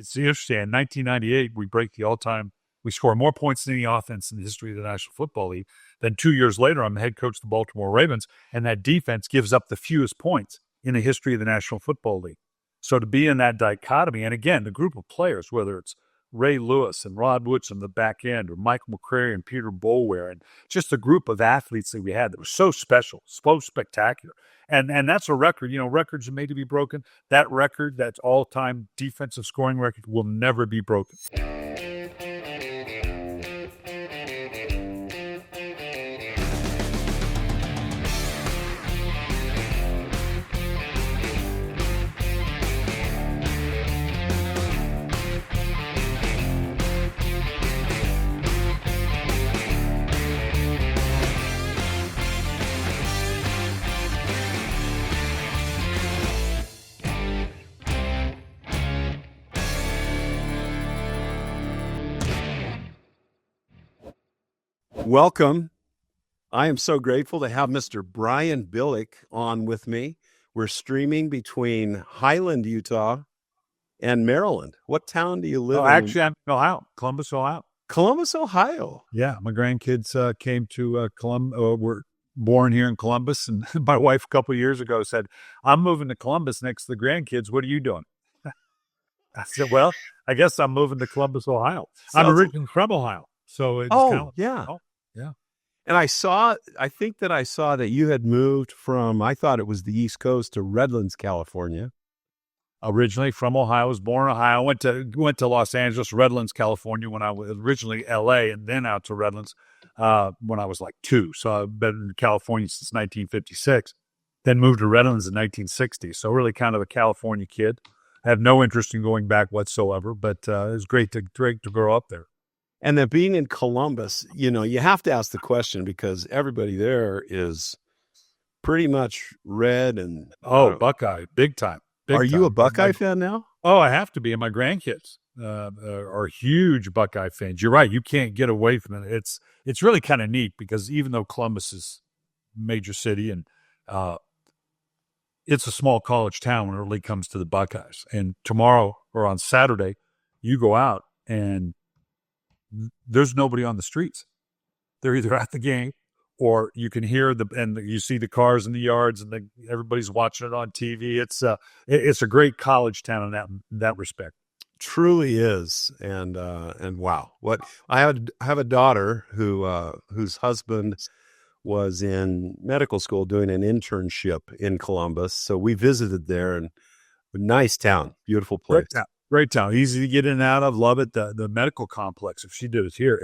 It's interesting. In 1998, we break the all-time. We score more points than any offense in the history of the National Football League. Then 2 years later, I'm the head coach of the Baltimore Ravens, and that defense gives up the fewest points in the history of the National Football League. So to be in that dichotomy, and again, the group of players, whether it's Ray Lewis and Rod Woodson on the back end, or Michael McCrary and Peter Boulware, and just a group of athletes that we had that was so special, so spectacular. And that's a record. Records are made to be broken. That record, that all-time defensive scoring record, will never be broken. Welcome. I am so grateful to have Mr. Brian Billick on with me. We're streaming between Highland, Utah and Maryland. What town do you live in? Actually, I'm in Ohio, Columbus, Ohio. Columbus, Ohio. Yeah, my grandkids came to Columbus, were born here in Columbus, and my wife a couple of years ago said, I'm moving to Columbus next to the grandkids. What are you doing? I said, well, I guess I'm moving to Columbus, Ohio. I'm originally from Ohio. So it's yeah. Yeah. And I think I saw that you had moved from, I thought it was the East Coast, to Redlands, California. Originally from Ohio, was born in Ohio, went to Los Angeles, Redlands, California when I was originally LA, and then out to Redlands when I was like 2. So I've been in California since 1956, then moved to Redlands in 1960. So really kind of a California kid. I have no interest in going back whatsoever, but it was great to grow up there. And then being in Columbus, you have to ask the question because everybody there is pretty much red and Buckeye, big time. Are you a Buckeye fan now? Oh, I have to be. And my grandkids are huge Buckeye fans. You're right. You can't get away from it. It's really kind of neat because even though Columbus is a major city and it's a small college town when it really comes to the Buckeyes. And tomorrow or on Saturday, you go out and there's nobody on the streets. They're either at the game or you can hear and you see the cars in the yards and everybody's watching it on TV. It's a great college town in that respect. Truly is. And wow, I have a daughter whose husband was in medical school doing an internship in Columbus. So we visited there, and a nice town, beautiful place. Great town, easy to get in and out of. Love it. The medical complex, if she did it here,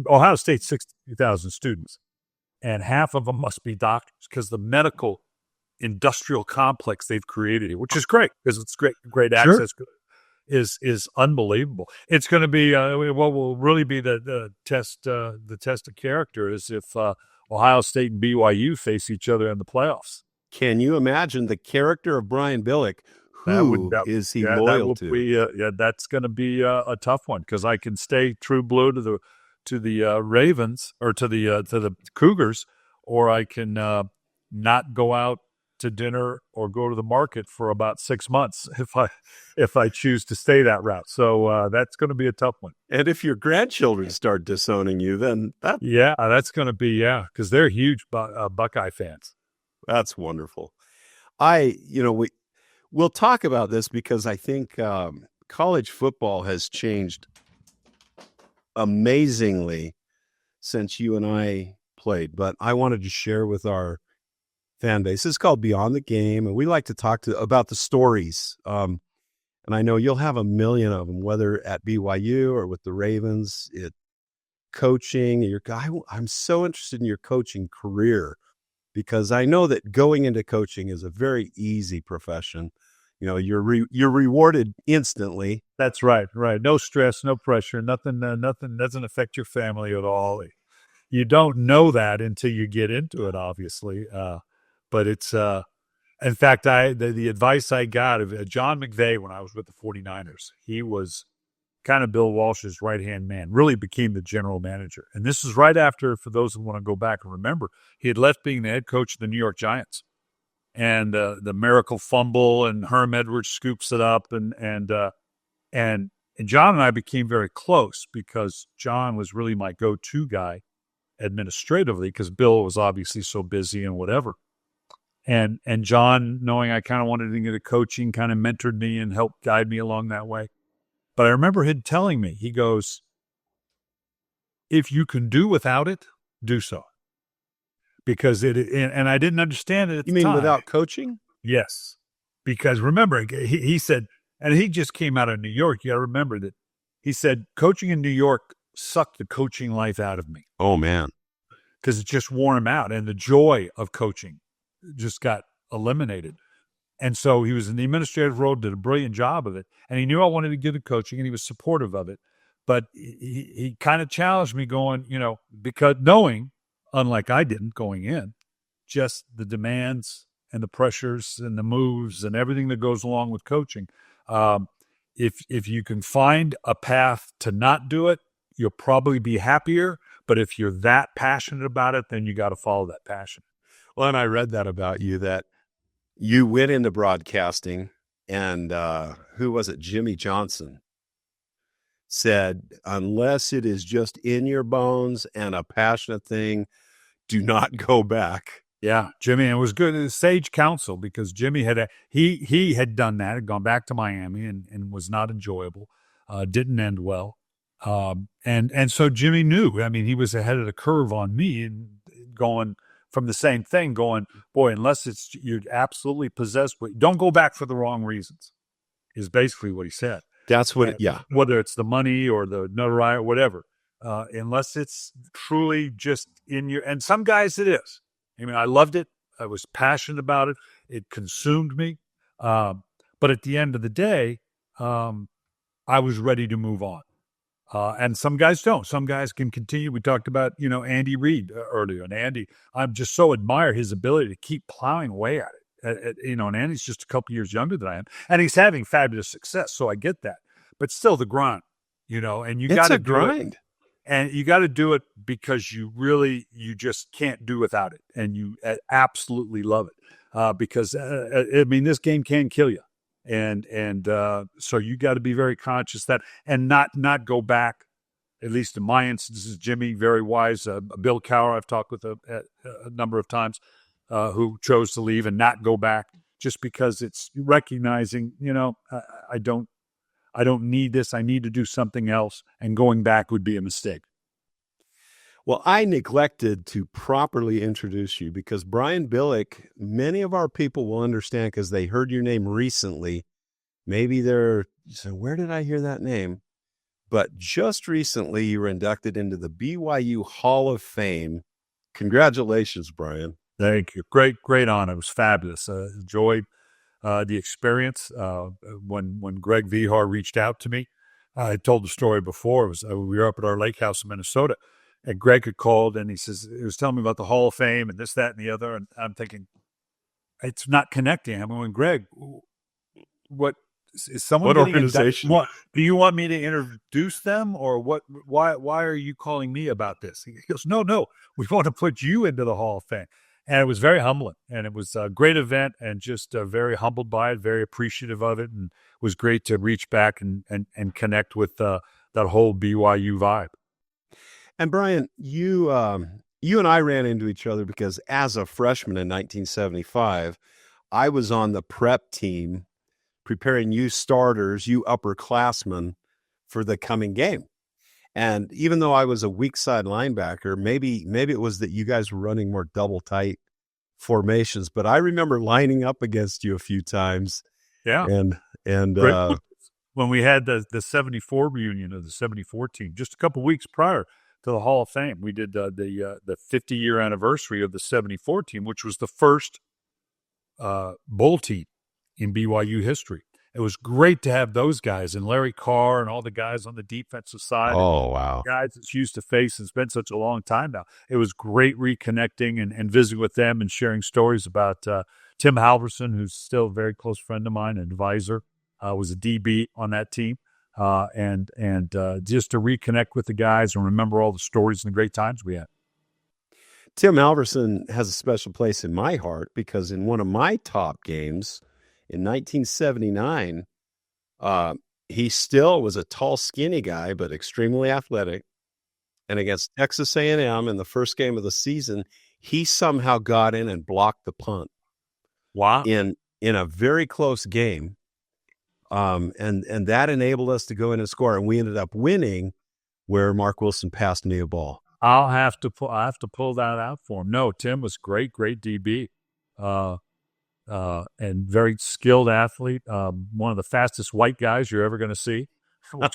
Ohio State's 60,000 students, and half of them must be doctors because the medical industrial complex they've created here, which is great because it's great access, is unbelievable. It's going to be what will really be the test of character is if Ohio State and BYU face each other in the playoffs. Can you imagine the character of Brian Billick? Who is he loyal to? That's going to be a tough one because I can stay true blue to the Ravens or to the Cougars, or I can not go out to dinner or go to the market for about 6 months if I choose to stay that route. So that's going to be a tough one. And if your grandchildren start disowning you, then that's going to be because they're huge Buckeye fans. That's wonderful. We'll talk about this because I think college football has changed amazingly since you and I played. But I wanted to share with our fan base. This is called Beyond the Game, and we like to talk about the stories. And I know you'll have a million of them, whether at BYU or with the Ravens, coaching. I'm so interested in your coaching career because I know that going into coaching is a very easy profession. You're rewarded instantly. That's right. No stress, no pressure, nothing doesn't affect your family at all. You don't know that until you get into it, obviously. But it's, in fact, the advice I got of John McVay when I was with the 49ers, he was kind of Bill Walsh's right-hand man, really became the general manager. And this is right after, for those who want to go back and remember, he had left being the head coach of the New York Giants. and the miracle fumble, and Herm Edwards scoops it up, and John and I became very close because John was really my go-to guy administratively because Bill was obviously so busy and whatever. And John, knowing I kind of wanted to get into coaching, kind of mentored me and helped guide me along that way. But I remember him telling me, he goes, if you can do without it, do so. Because and I didn't understand it at the time. You mean without coaching? Yes. Because remember, he said, and he just came out of New York. You got to remember that he said, coaching in New York sucked the coaching life out of me. Oh, man. Because it just wore him out. And the joy of coaching just got eliminated. And so he was in the administrative role, did a brilliant job of it. And he knew I wanted to get into coaching, and he was supportive of it. But he kind of challenged me going, because knowing, unlike I didn't going in, just the demands and the pressures and the moves and everything that goes along with coaching. If you can find a path to not do it, you'll probably be happier. But if you're that passionate about it, then you got to follow that passion. Well, and I read that about you, that you went into broadcasting, and who was it? Jimmy Johnson said, unless it is just in your bones and a passionate thing, do not go back. Yeah, Jimmy, and it was good. It was sage counsel because Jimmy he had done that, had gone back to Miami and was not enjoyable, didn't end well. And so Jimmy knew, I mean, he was ahead of the curve on me and going from the same thing, going, boy, unless you're absolutely possessed, don't go back for the wrong reasons, is basically what he said. That's what, whether it's the money or the notoriety or whatever, unless it's truly just in your, and some guys it is. I mean, I loved it. I was passionate about it. It consumed me. But at the end of the day, I was ready to move on. And some guys don't. Some guys can continue. We talked about, Andy Reid earlier. And Andy, I just so admire his ability to keep plowing away at it. And Andy's just a couple years younger than I am. And he's having fabulous success, so I get that. But still the grind, and you got to grind. And you got to do it because you just can't do without it. And you absolutely love it because, this game can kill you. And so you got to be very conscious that, and not go back, at least in my instance, is Jimmy, very wise. Bill Cowher, I've talked with a number of times, who chose to leave and not go back just because it's recognizing, I don't need this. I need to do something else. And going back would be a mistake. Well, I neglected to properly introduce you because Brian Billick, many of our people will understand because they heard your name recently. Maybe they're saying, where did I hear that name? But just recently, you were inducted into the BYU Hall of Fame. Congratulations, Brian. Thank you. Great honor. It was fabulous. Enjoyed the experience. When Greg Vihar reached out to me, I told the story before. It was we were up at our lake house in Minnesota, and Greg had called, and he was telling me about the Hall of Fame and this, that, and the other. And I'm thinking, it's not connecting. I mean, when Greg, what is someone? What organization? What do you want me to introduce them, or what? Why are you calling me about this? He goes, no, we want to put you into the Hall of Fame. And it was very humbling, and it was a great event, and just very humbled by it, very appreciative of it, and it was great to reach back and connect with that whole BYU vibe. And Brian, you and I ran into each other because as a freshman in 1975, I was on the prep team preparing you starters, you upperclassmen, for the coming game. And even though I was a weak side linebacker, maybe it was that you guys were running more double tight formations, but I remember lining up against you a few times. Yeah. And when we had the 74 reunion of the 74 team, just a couple weeks prior to the Hall of Fame, we did the 50-year anniversary of the 74 team, which was the first bowl team in BYU history. It was great to have those guys and Larry Carr and all the guys on the defensive side. Oh, wow. Guys that's used to face, and it's been such a long time now. It was great reconnecting and visiting with them and sharing stories about Tim Halverson, who's still a very close friend of mine, an advisor, was a DB on that team. And just to reconnect with the guys and remember all the stories and the great times we had. Tim Alverson has a special place in my heart because in one of my top games in 1979, he still was a tall, skinny guy, but extremely athletic. And against Texas A&M in the first game of the season, he somehow got in and blocked the punt. Wow. In a very close game. And that enabled us to go in and score. And we ended up winning where Mark Wilson passed me a ball. I have to pull that out for him. No, Tim was great DB. And very skilled athlete. One of the fastest white guys you're ever going to see, which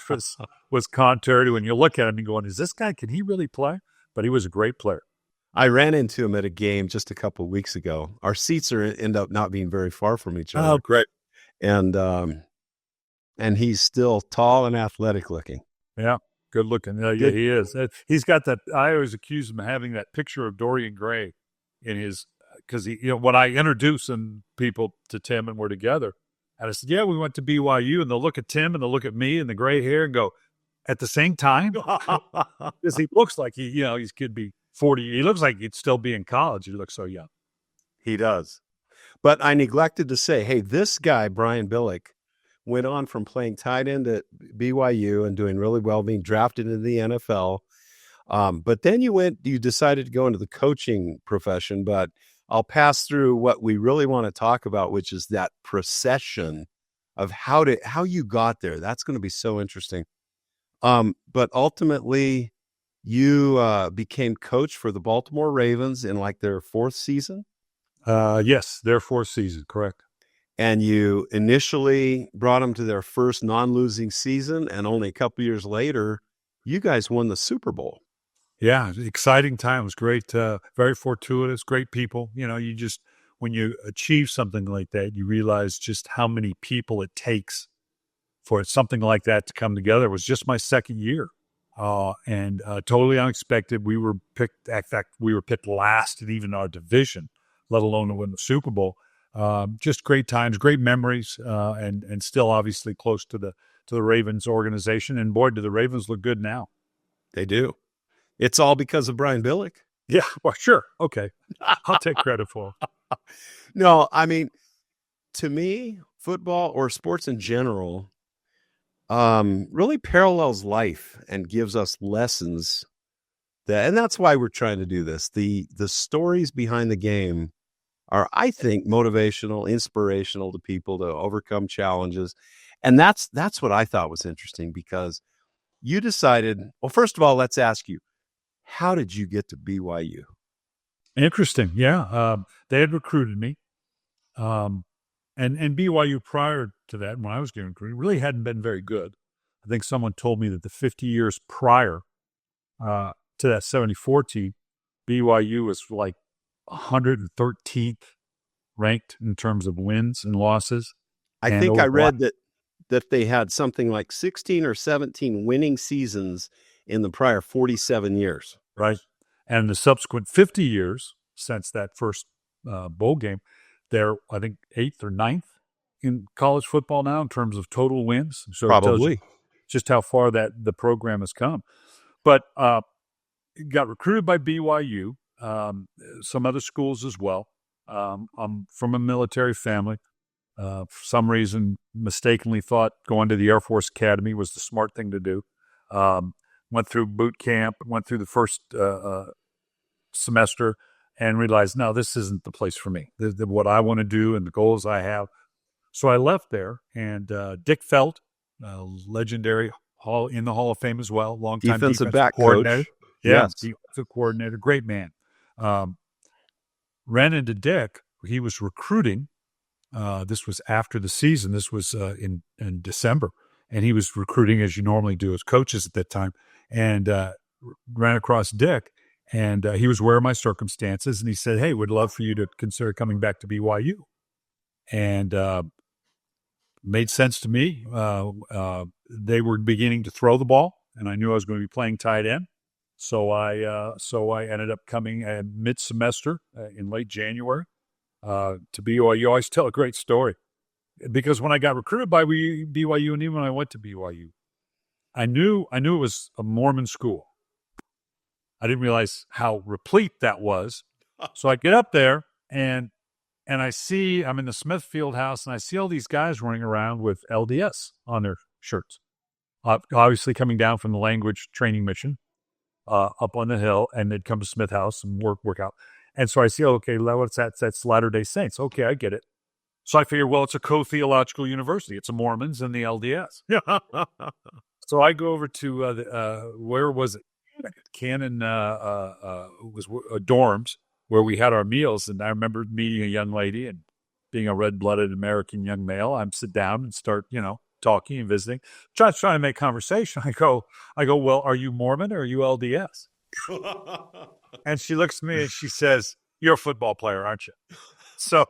was contrary to when you look at him and going, is this guy, can he really play? But he was a great player. I ran into him at a game just a couple of weeks ago. Our seats end up not being very far from each other. Oh, great. And he's still tall and athletic looking. Yeah, good looking. Yeah, he is. He's got that. I always accuse him of having that picture of Dorian Gray in his, because when I introduce people to Tim and we're together, and I said, yeah, we went to BYU, and they'll look at Tim and they'll look at me and the gray hair and go, at the same time? Because he looks like he could be 40. He looks like he'd still be in college. He looks so young. He does. But I neglected to say, hey, this guy, Brian Billick, went on from playing tight end at BYU and doing really well, being drafted into the NFL. But then you decided to go into the coaching profession. But I'll pass through what we really want to talk about, which is that procession of how you got there. That's going to be so interesting. But ultimately, you became coach for the Baltimore Ravens in like their fourth season? Yes, their fourth season, correct. And you initially brought them to their first non-losing season, and only a couple years later, you guys won the Super Bowl. Yeah, exciting time. It was great, very fortuitous, great people. You just, when you achieve something like that, you realize just how many people it takes for something like that to come together. It was just my second year. And totally unexpected. We were picked. In fact, we were picked last in even our division, let alone to win the Super Bowl. Just great times, great memories, and still obviously close to the Ravens organization. And boy, do the Ravens look good now. They do. It's all because of Brian Billick. Yeah, well, sure, okay, I'll take credit for it. No, I mean, to me, football or sports in general really parallels life and gives us lessons and that's why we're trying to do this. The stories behind the game are, I think, motivational, inspirational to people to overcome challenges. And that's what I thought was interesting, because you decided, well, first of all, let's ask you, how did you get to BYU? Interesting. Yeah. They had recruited me. And BYU prior to that, when I was getting recruited, really hadn't been very good. I think someone told me that the 50 years prior to that 74 team, BYU was like 113th ranked in terms of wins and losses. I think I read that they had something like 16 or 17 winning seasons in the prior 47 years. Right. And the subsequent 50 years since that first bowl game, they're, I think, 8th or 9th in college football now in terms of total wins. So probably. It tells you just how far that the program has come. But got recruited by BYU, some other schools as well. I'm from a military family. For some reason, mistakenly thought going to the Air Force Academy was the smart thing to do. Went through boot camp, went through the first semester, and realized, no, this isn't the place for me. What I want to do and the goals I have. So I left there, and Dick Felt, legendary in the Hall of Fame as well, longtime defensive back coordinator. Coach. Yeah, yes. Defensive coordinator, great man. Ran into Dick. He was recruiting. This was after the season. This was in December. And he was recruiting, as you normally do as coaches at that time, and ran across Dick. And he was aware of my circumstances. And he said, hey, would love for you to consider coming back to BYU. And made sense to me. They were beginning to throw the ball, and I knew I was going to be playing tight end. So I ended up coming mid-semester in late January to BYU. I always tell a great story, because when I got recruited by BYU, and even when I went to BYU, I knew it was a Mormon school. I didn't realize how replete that was. So I get up there and I see, I'm in the Smith Field House, and I see all these guys running around with LDS on their shirts. Obviously coming down from the language training mission up on the hill, and they'd come to Smith House and work out. And so I see, okay, what's that? That's Latter-day Saints. Okay, I get it. So I figure, well, it's a co-theological university. It's the Mormons and the LDS. So I go over to, where was it? Cannon was dorms where we had our meals. And I remember meeting a young lady, and being a red-blooded American young male, I'm sit down and start, talking and visiting. Trying to make conversation. I go, well, are you Mormon or are you LDS? And she looks at me and she says, "You're a football player, aren't you?" So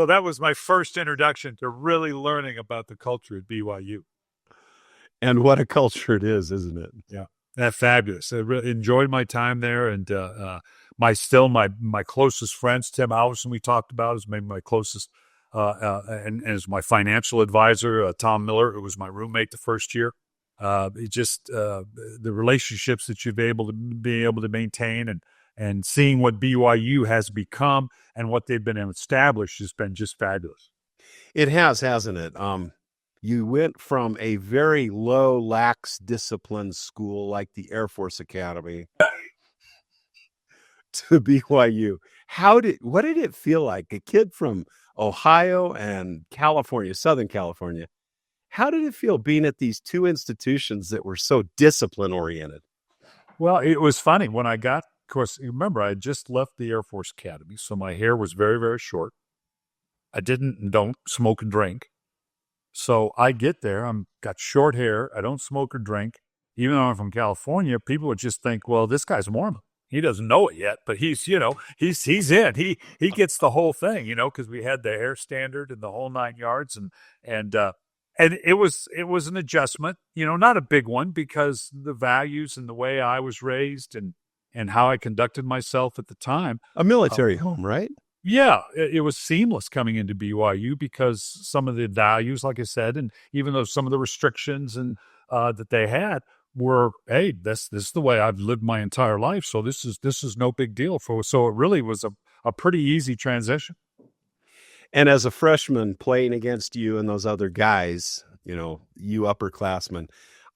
that was my first introduction to really learning about the culture at BYU. And what a culture it is, isn't it? Yeah, that's fabulous. I really enjoyed my time there, and my closest friends, Tim Allison, we talked about, is maybe my closest, and as my financial advisor, Tom Miller, who was my roommate the first year. The relationships that you've be able to maintain, and seeing what BYU has become and what they've been established has been just fabulous. It has, hasn't it? You went from a very low, lax discipline school like the Air Force Academy to BYU. What did it feel like? A kid from Ohio and California, Southern California. How did it feel being at these two institutions that were so discipline oriented? Well, it was funny when I got, of course, remember, I had just left the Air Force Academy, so my hair was very, very short. I don't smoke and drink. So I get there, got short hair, I don't smoke or drink. Even though I'm from California, people would just think, well, this guy's Mormon. He doesn't know it yet, but he's he's in. He gets the whole thing, because we had the hair standard and the whole 9 yards, and it was an adjustment, not a big one, because the values and the way I was raised and how I conducted myself at the time. A military home, right? Yeah, it was seamless coming into BYU because some of the values, like I said, and even though some of the restrictions and that they had were, hey, this is the way I've lived my entire life, so this is no big deal so it really was a pretty easy transition. And as a freshman playing against you and those other guys, you upperclassmen,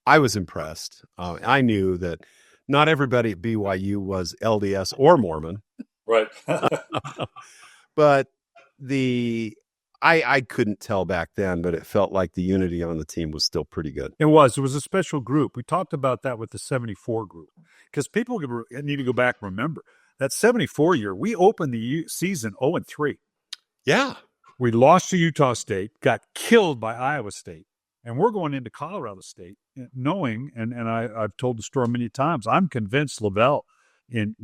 I was impressed. I knew that not everybody at BYU was LDS or Mormon. Right. But I couldn't tell back then, but it felt like the unity on the team was still pretty good. It was a special group. We talked about that with the 74 group, because people need to go back and remember that 74 year, we opened the season 0-3. Yeah. We lost to Utah State, got killed by Iowa State, and we're going into Colorado State knowing, and I've told the story many times, I'm convinced Lavelle, in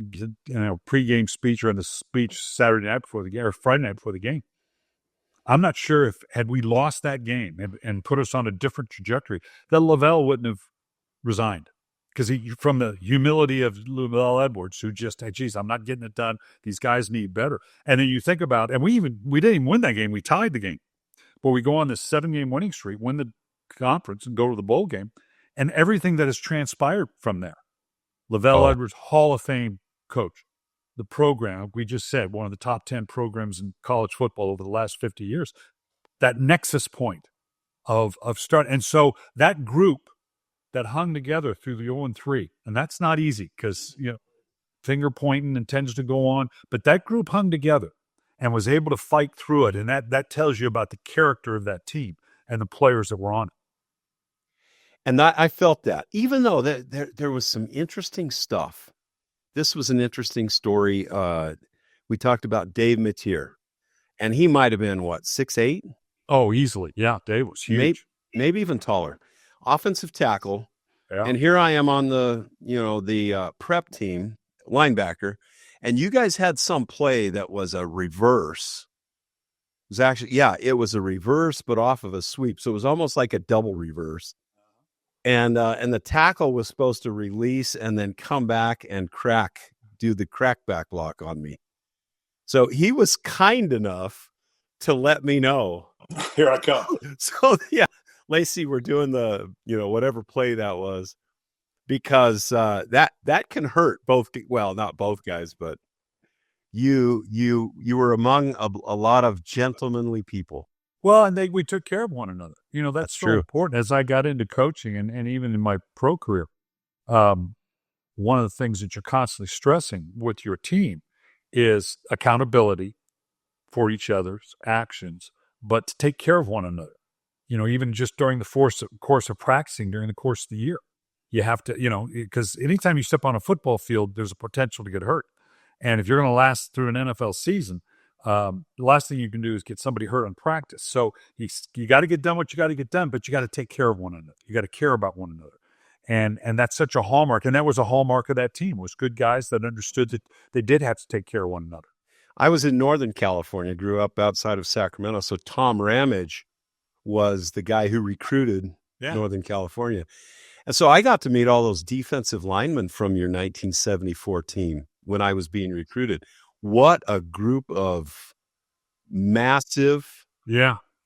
pregame speech or in the speech Saturday night before the game or Friday night before the game, I'm not sure if had we lost that game and put us on a different trajectory, that Lavelle wouldn't have resigned, because from the humility of Lavelle Edwards, who just, hey, geez, I'm not getting it done. These guys need better. And then you think about, and we didn't even win that game. We tied the game, but we go on this 7-game winning streak, win the conference, and go to the bowl game, and everything that has transpired from there. Lavelle Edwards, Hall of Fame coach. The program, we just said, one of the top 10 programs in college football over the last 50 years. That nexus point of start. And so that group that hung together through the 0-3, and that's not easy because, finger pointing and tends to go on, but that group hung together and was able to fight through it. And that tells you about the character of that team and the players that were on it. And I felt that, even though there was some interesting stuff. This was an interesting story. We talked about Dave Matier, and he might have been, 6'8"? Oh, easily. Yeah, Dave was huge. Maybe even taller. Offensive tackle. Yeah. And here I am on the prep team, linebacker, and you guys had some play that was a reverse. It was a reverse, but off of a sweep. So it was almost like a double reverse. And the tackle was supposed to release and then come back and do the crackback block on me. So he was kind enough to let me know. Here I come. So yeah, Lacey, we're doing the, whatever play that was. because that can hurt both. Well, not both guys, but you were among a lot of gentlemanly people. Well, and we took care of one another. That's so true. important. As I got into coaching and even in my pro career, one of the things that you're constantly stressing with your team is accountability for each other's actions, but to take care of one another. Even just during the course of practicing during the course of the year, you have to, because anytime you step on a football field, there's a potential to get hurt. And if you're going to last through an NFL season, the last thing you can do is get somebody hurt on practice. So you got to get done what you got to get done, but you got to take care of one another. You got to care about one another. And that's such a hallmark. And that was a hallmark of that team, was good guys that understood that they did have to take care of one another. I was in Northern California, grew up outside of Sacramento. So Tom Ramage was the guy who recruited Northern California. And so I got to meet all those defensive linemen from your 1974 team when I was being recruited. What a group of massive,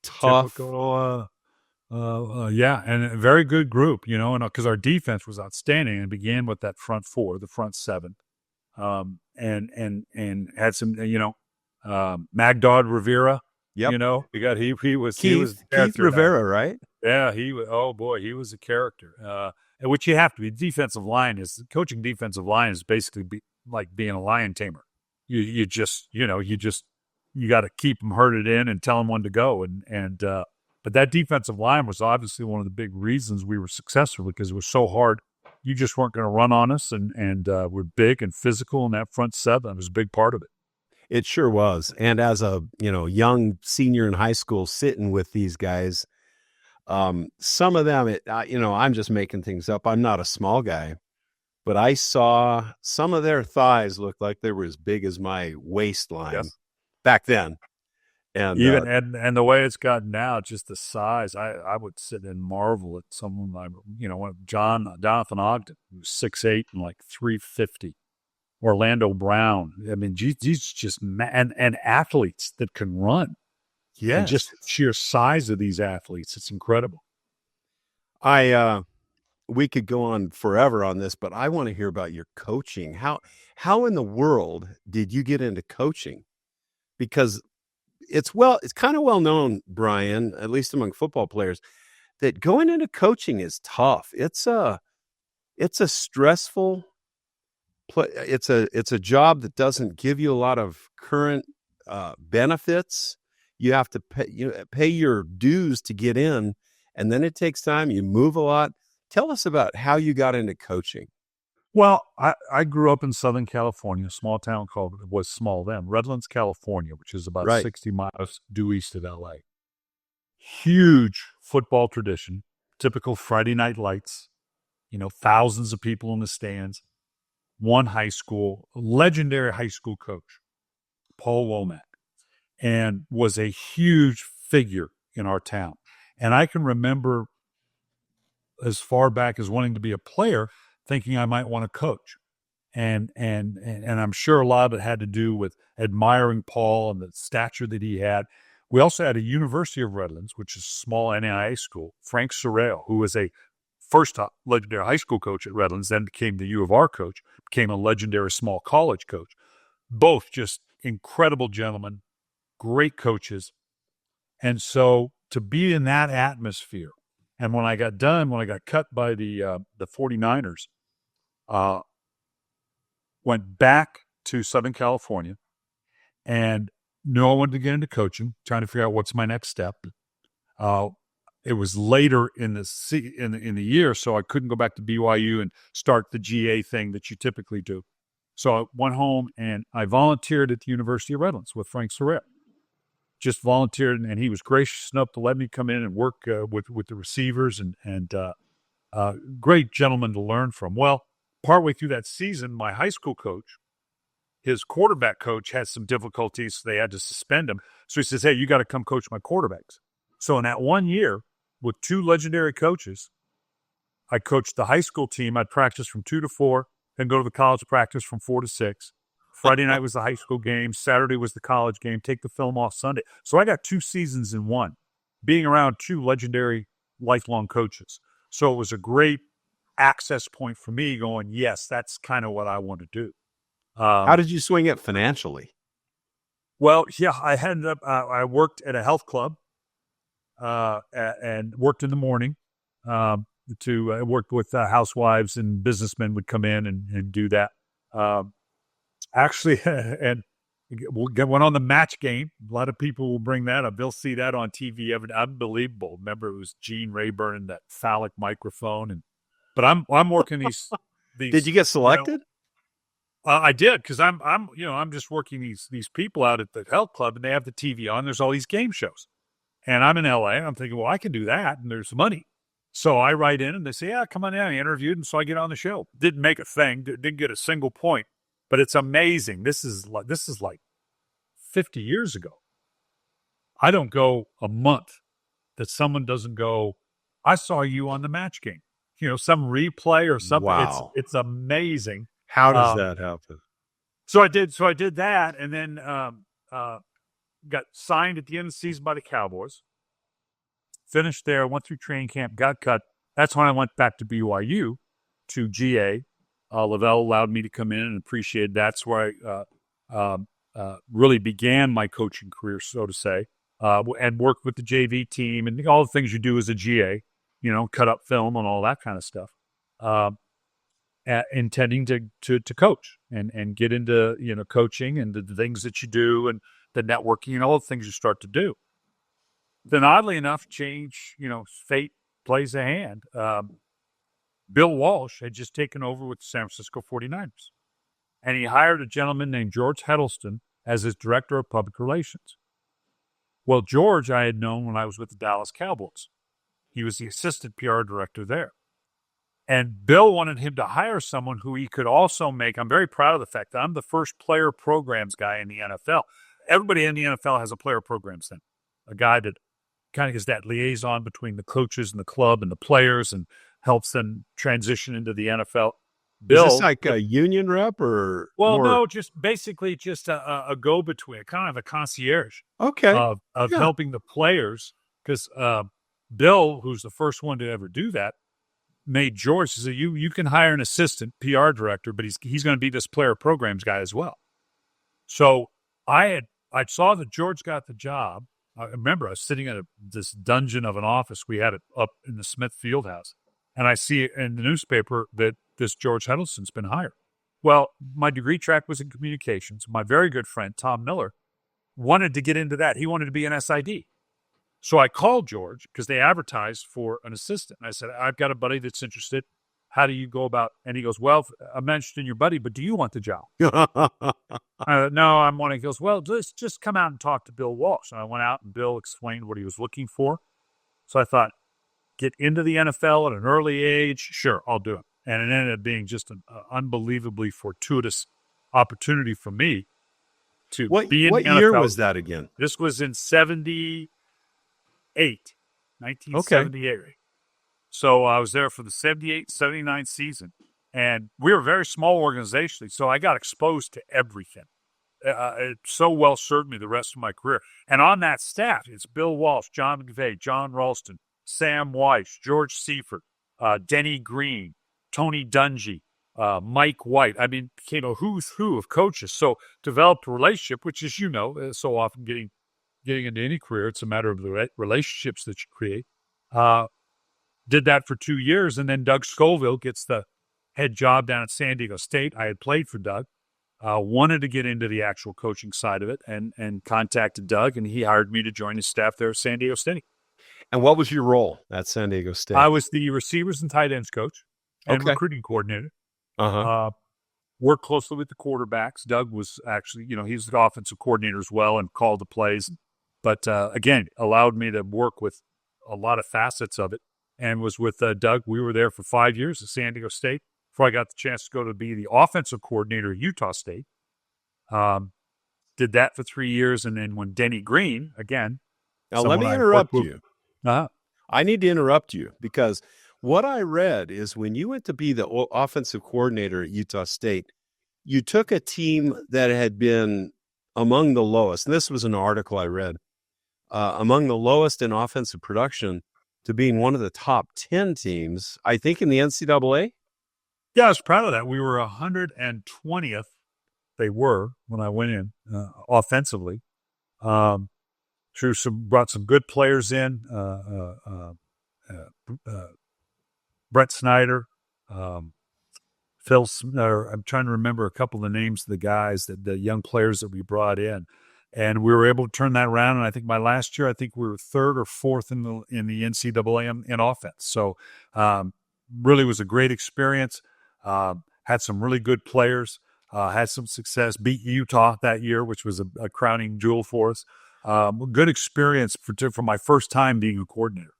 tough. Typical, and a very good group, and because our defense was outstanding and began with that front four, the front seven, and had some, Magdod Rivera. Yep. He was Keith Rivera, right? Yeah, he was a character. Which you have to be. Coaching defensive line is basically like being a lion tamer. You got to keep them herded in and tell them when to go. But that defensive line was obviously one of the big reasons we were successful, because it was so hard. You just weren't going to run on us, and we're big and physical, and that front seven was a big part of it. It sure was. And as a young senior in high school, sitting with these guys, some of them, I'm just making things up. I'm not a small guy, but I saw some of their thighs look like they were as big as my waistline back then. And and the way it's gotten now, just the size, I would sit and marvel at someone like, Jonathan Ogden, who's 6'8" and like 350. Orlando Brown. I mean, these just and athletes that can run. Yeah, just sheer size of these athletes, it's incredible. We could go on forever on this, but I want to hear about your coaching. How in the world did you get into coaching? Because it's kind of well known, Brian, at least among football players, that going into coaching is tough. It's a stressful. It's a job that doesn't give you a lot of current benefits. You have to pay your dues to get in, and then it takes time. You move a lot. Tell us about how you got into coaching. Well, I grew up in Southern California, a small town was small then, Redlands, California, which is about 60 miles due east of L.A. Huge football tradition, typical Friday night lights, thousands of people in the stands. One high school, legendary high school coach, Paul Womack, and was a huge figure in our town. And I can remember as far back as wanting to be a player, thinking I might want to coach. And I'm sure a lot of it had to do with admiring Paul and the stature that he had. We also had a University of Redlands, which is a small NAIA school, Frank Sorrell, who was a first legendary high school coach at Redlands, then became the U of R coach, became a legendary small college coach. Both just incredible gentlemen, great coaches. And so to be in that atmosphere, and when I got cut by the 49ers, went back to Southern California and knew I wanted to get into coaching, trying to figure out what's my next step. It was later in the year, so I couldn't go back to BYU and start the GA thing that you typically do. So I went home and I volunteered at the University of Redlands with Frank Sorrell. Just volunteered, and he was gracious enough to let me come in and work with the receivers and great gentleman to learn from. Well, partway through that season, my high school coach, his quarterback coach, had some difficulties, so they had to suspend him. So he says, "Hey, you got to come coach my quarterbacks." So in that 1 year, with two legendary coaches, I coached the high school team. I'd practice from 2 to 4, then go to the college practice from 4 to 6. Friday night was the high school game. Saturday was the college game. Take the film off Sunday. So I got 2 seasons in one, being around two legendary lifelong coaches. So it was a great access point for me going, yes, that's kind of what I want to do. How did you swing it financially? Well, yeah, I ended up, I worked at a health club and worked in the morning worked with housewives, and businessmen would come in and do that. Actually, and went on the match game. A lot of people will bring that up. They'll see that on TV. Unbelievable. Remember, it was Gene Rayburn and that phallic microphone. But I'm working these. Did you get selected? I did, because I'm just working these people out at the health club, and they have the TV on. There's all these game shows, and I'm in LA. And I'm thinking, well, I can do that, and there's money. So I write in, and they say, yeah, come on in. I interviewed, and so I get on the show. Didn't make a thing. Didn't get a single point. But it's amazing. This is like 50 years ago. I don't go a month that someone doesn't go, I saw you on the match game. Some replay or something. Wow. It's amazing. How does that happen? So I did that, and then got signed at the end of the season by the Cowboys. Finished there, went through training camp, got cut. That's when I went back to BYU to GA. Lavelle allowed me to come in and appreciated that's where I really began my coaching career, so to say, and worked with the JV team and all the things you do as a GA, cut up film and all that kind of stuff, intending to coach and get into, coaching and the things that you do and the networking and all the things you start to do. Then oddly enough, fate plays a hand. Bill Walsh had just taken over with the San Francisco 49ers, and he hired a gentleman named George Heddleston as his director of public relations. Well, George I had known when I was with the Dallas Cowboys. He was the assistant PR director there. And Bill wanted him to hire someone who he could also make. I'm very proud of the fact that I'm the first player programs guy in the NFL. Everybody in the NFL has a player programs then, a guy that kind of is that liaison between the coaches and the club and the players and helps them transition into the NFL. Bill, is this like a union rep or? Well, no, just basically just a go-between, kind of a concierge. Okay. Of helping the players, because Bill, who's the first one to ever do that, made George say, you can hire an assistant PR director, but he's going to be this player programs guy as well. So I saw that George got the job. I remember I was sitting at this dungeon of an office. We had it up in the Smith Fieldhouse. And I see in the newspaper that this George Heddleston's been hired. Well, my degree track was in communications. My very good friend, Tom Miller, wanted to get into that. He wanted to be an SID. So I called George because they advertised for an assistant. And I said, I've got a buddy that's interested. How do you go about? And he goes, well, I mentioned your buddy, but do you want the job? No, I'm wanting. He goes, well, just come out and talk to Bill Walsh. And I went out and Bill explained what he was looking for. So I thought, get into the NFL at an early age, sure, I'll do it. And it ended up being just an unbelievably fortuitous opportunity for me to be in the NFL. What year was that again? This was in 1978. Okay. So I was there for the 78-79 season. And we were a very small organization, so I got exposed to everything. It so well served me the rest of my career. And on that staff, it's Bill Walsh, John McVay, John Ralston, Sam Weiss, George Seifert, Denny Green, Tony Dungy, Mike White. I mean, became a who's who of coaches. So developed a relationship, which is, so often getting into any career, it's a matter of the relationships that you create. Did that for 2 years, and then Doug Scovil gets the head job down at San Diego State. I had played for Doug, wanted to get into the actual coaching side of it, and contacted Doug, and he hired me to join his staff there at San Diego State. And what was your role at San Diego State? I was the receivers and tight ends coach and recruiting coordinator. Worked closely with the quarterbacks. Doug was actually, he's the offensive coordinator as well and called the plays. But again, allowed me to work with a lot of facets of it, and was with Doug. We were there for 5 years at San Diego State before I got the chance to go to be the offensive coordinator at Utah State. Did that for 3 years. And then when Denny Green, again. Now, let me interrupt you. I need to interrupt you because what I read is when you went to be the offensive coordinator at Utah State, you took a team that had been among the lowest, and this was an article I read, among the lowest in offensive production, to being one of the top 10 teams, I think, in the NCAA. Yeah, I was proud of that. We were 120th. They were when I went in offensively. Brought some good players in. Brett Snyder, Phil. I'm trying to remember a couple of the names of the guys, the young players that we brought in, and we were able to turn that around. And I think my last year, I think we were third or fourth in the NCAA in offense. So really was a great experience. Had some really good players. Had some success. Beat Utah that year, which was a crowning jewel for us. Good experience for my first time being a coordinator.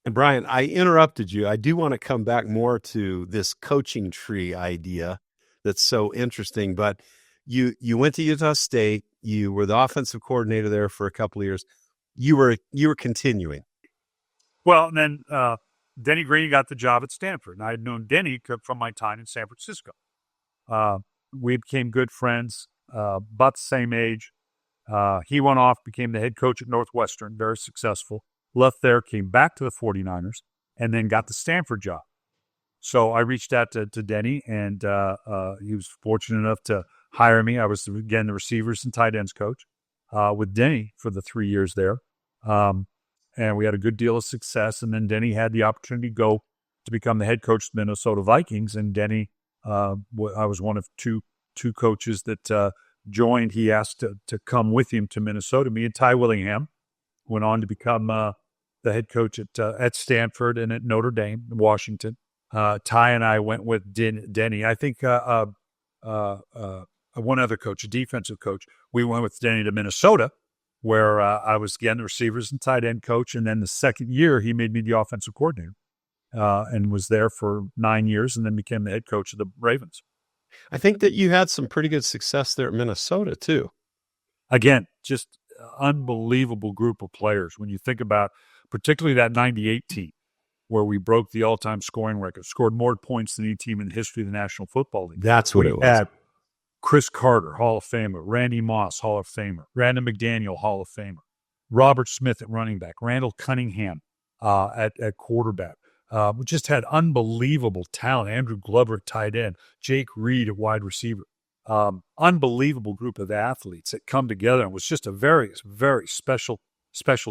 And Brian, I interrupted you. I do want to come back more to this coaching tree idea that's so interesting. But you went to Utah State. You were the offensive coordinator there for a couple of years. You were continuing. Well, and then Denny Green got the job at Stanford, and I had known Denny from my time in San Francisco. We became good friends, about the same age. He went off, became the head coach at Northwestern, very successful. Left there, came back to the 49ers, and then got the Stanford job. So I reached out to Denny, and he was fortunate enough to hire me. I was, again, the receivers and tight ends coach with Denny for the 3 years there. And we had a good deal of success. And then Denny had the opportunity to go to become the head coach of the Minnesota Vikings. And Denny, I was one of two coaches that joined. He asked to come with him to Minnesota. Me and Ty Willingham went on to become the head coach at Stanford and at Notre Dame, Washington. Ty and I went with Denny. I think one other coach, a defensive coach, we went with Denny to Minnesota, where I was, again, the receivers and tight end coach. And then the second year, he made me the offensive coordinator and was there for 9 years and then became the head coach of the Ravens. I think that you had some pretty good success there at Minnesota, too. Again, just unbelievable group of players. When you think about particularly that 98 team, where we broke the all-time scoring record, scored more points than any team in the history of the National Football League. That's what it was. Had Chris Carter, Hall of Famer, Randy Moss, Hall of Famer, Brandon McDaniel, Hall of Famer, Robert Smith at running back, Randall Cunningham at quarterback. We just had unbelievable talent. Andrew Glover at tight end, Jake Reed at wide receiver. Unbelievable group of athletes that come together, and was just a very, very special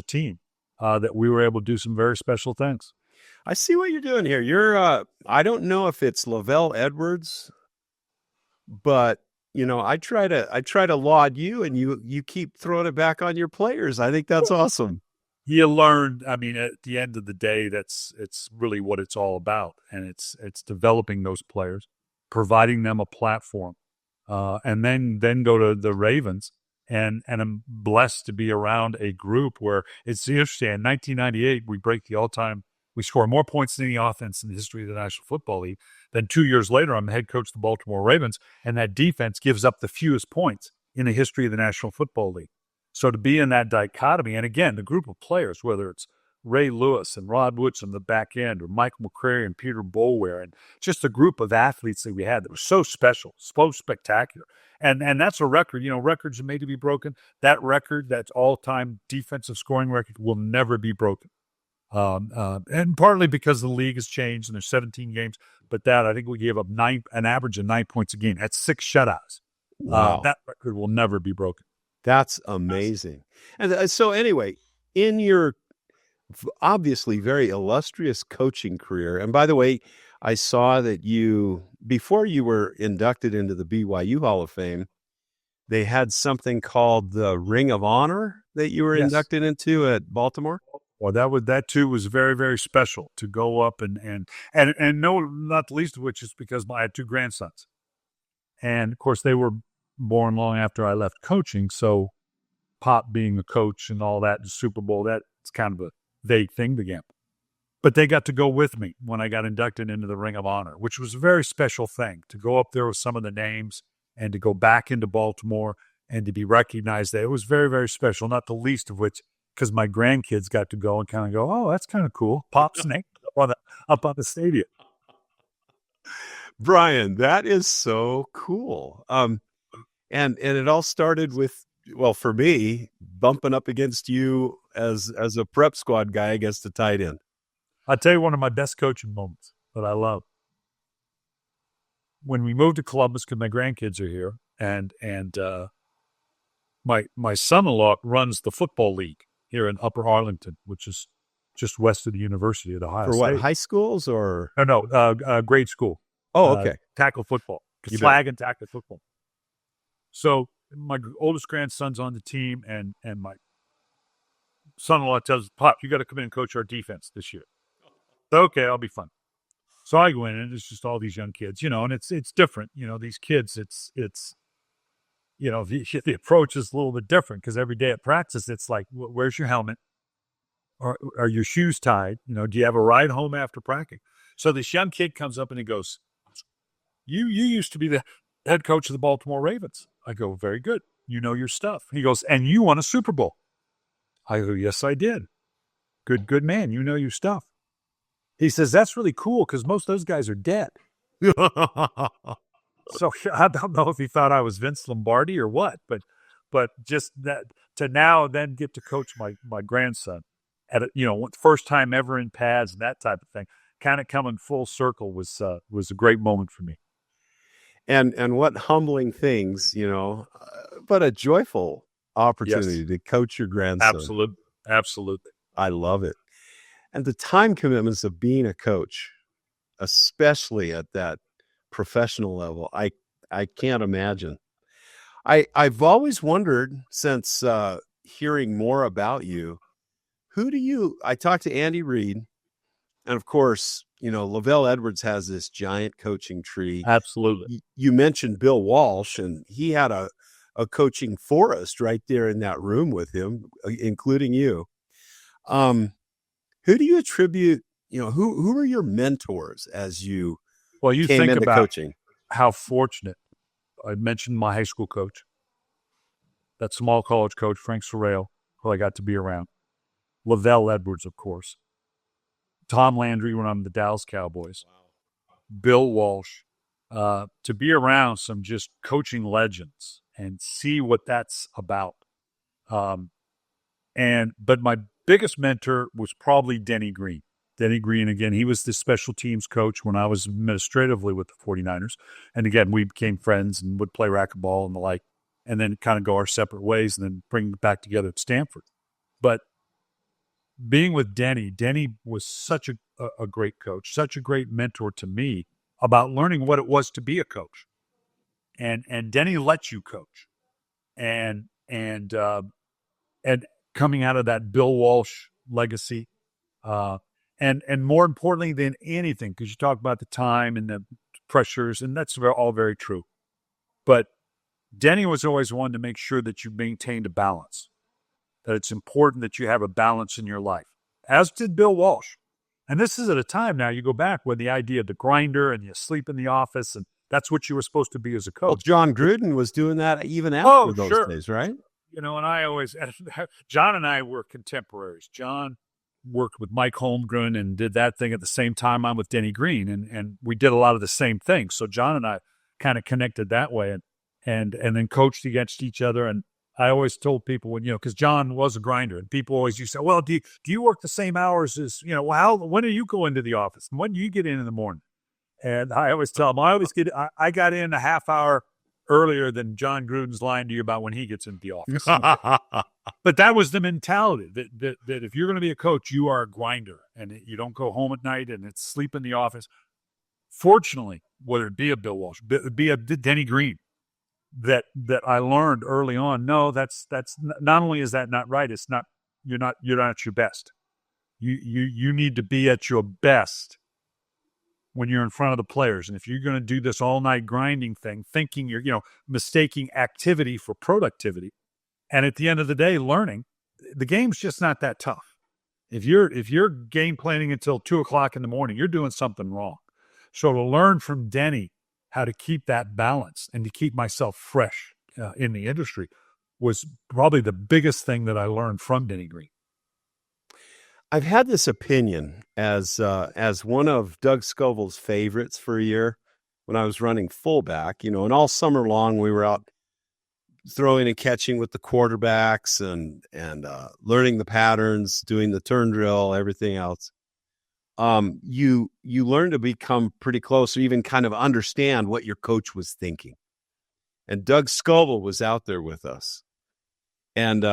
team that we were able to do some very special things. I see what you're doing here. You're I don't know if it's Lavelle Edwards, but I try to laud you, and you keep throwing it back on your players. I think that's awesome. You learn. I mean, at the end of the day, it's really what it's all about, and it's developing those players, providing them a platform, and then go to the Ravens. And I'm blessed to be around a group where it's interesting. In 1998, we score more points than any offense in the history of the National Football League. Then 2 years later, I'm the head coach of the Baltimore Ravens, and that defense gives up the fewest points in the history of the National Football League. So to be in that dichotomy, and again, the group of players, whether it's Ray Lewis and Rod Woods on the back end, or Michael McCrary and Peter Boulware, and just a group of athletes that we had that was so special, so spectacular. And that's a record. Records are made to be broken. That record, that all-time defensive scoring record, will never be broken. And partly because the league has changed and there's 17 games, but I think we gave up an average of 9 points a game. That's 6 shutouts. Wow. That record will never be broken. That's amazing. And so anyway, in your obviously very illustrious coaching career, and by the way, I saw that before you were inducted into the BYU Hall of Fame, they had something called the Ring of Honor that you were inducted into at Baltimore. Well, that too was very, very special to go up and no, not the least of which is because I had 2 grandsons, and of course they were born long after I left coaching. So, Pop being a coach and all that, the Super Bowl, that's kind of a vague thing began. But they got to go with me when I got inducted into the Ring of Honor, which was a very special thing to go up there with some of the names and to go back into Baltimore and to be recognized there. It was very, very special, not the least of which because my grandkids got to go and kind of go, oh, that's kind of cool. Pop's name up on the stadium. Brian, that is so cool. And it all started with Well, for me, bumping up against you as a prep squad guy against the tight end. I'll tell you one of my best coaching moments that I love. When we moved to Columbus, because my grandkids are here, and my son-in-law runs the football league here in Upper Arlington, which is just west of the University of Ohio For what, State. high schools or? No, grade school. Oh, okay. Tackle football, flag and tackle football. So my oldest grandson's on the team, and my son-in-law tells Pop, you got to come in and coach our defense this year. Okay, I'll be fun. So I go in, and it's just all these young kids, and it's different. These kids, it's the approach is a little bit different because every day at practice, it's like, where's your helmet? Are your shoes tied? Do you have a ride home after practice? So this young kid comes up and he goes, you used to be the head coach of the Baltimore Ravens. I go, very good. You know your stuff. He goes, and you won a Super Bowl. I go, yes, I did. Good man. You know your stuff. He says, that's really cool because most of those guys are dead. So I don't know if he thought I was Vince Lombardi or what, but just that to now then get to coach my grandson at first time ever in pads and that type of thing, kind of coming full circle was a great moment for me. And what humbling things, but a joyful opportunity to coach your grandson. Absolutely. I love it. And the time commitments of being a coach, especially at that professional level, I can't imagine. I've always wondered, since hearing more about you, I talked to Andy Reid, and of course, Lavelle Edwards has this giant coaching tree. Absolutely. You mentioned Bill Walsh, and he had a coaching forest right there in that room with him, including you. Who do you attribute, who are your mentors as you you came think into about coaching? How fortunate. I mentioned my high school coach, that small college coach, Frank Sorrell, who I got to be around. Lavelle Edwards, of course. Tom Landry when I'm the Dallas Cowboys. Wow. Bill Walsh. To be around some just coaching legends and see what that's about. But my biggest mentor was probably Denny Green. Denny Green, again, he was the special teams coach when I was administratively with the 49ers. And again, we became friends and would play racquetball and the like, and then kind of go our separate ways and then bring it back together at Stanford. But being with Denny was such a great coach, such a great mentor to me about learning what it was to be a coach. And Denny lets you coach. And coming out of that Bill Walsh legacy, and more importantly than anything, because you talk about the time and the pressures, and that's all very true. But Denny was always one to make sure that you maintained a balance, that it's important that you have a balance in your life, as did Bill Walsh. And this is at a time now, you go back when the idea of the grinder and you sleep in the office, and that's what you were supposed to be as a coach. Well, John Gruden was doing that even after those days, right? And I always, John and I were contemporaries. John worked with Mike Holmgren and did that thing at the same time I'm with Denny Green, and we did a lot of the same things. So John and I kind of connected that way and then coached against each other. And I always told people because John was a grinder, and people always used to say, well, do you work the same hours as, when do you go into the office? When do you get in the morning? And I always tell them, I got in a half hour earlier than John Gruden's lying to you about when he gets into the office. But that was the mentality that if you're going to be a coach, you are a grinder, and you don't go home at night and it's sleep in the office. Fortunately, whether it be a Bill Walsh, be a Denny Green, that I learned early on, no, that's not only is that not right, it's not, you're not at your best. You need to be at your best when you're in front of the players. And if you're going to do this all night grinding thing, thinking you're, mistaking activity for productivity, and at the end of the day, learning, the game's just not that tough. If you're game planning until 2:00 in the morning, you're doing something wrong. So to learn from Denny how to keep that balance and to keep myself fresh in the industry was probably the biggest thing that I learned from Denny Green. I've had this opinion as one of Doug Scovil's favorites for a year when I was running fullback, and all summer long we were out throwing and catching with the quarterbacks and learning the patterns, doing the turn drill, everything else. You learn to become pretty close or even kind of understand what your coach was thinking. And Doug Scovil was out there with us. And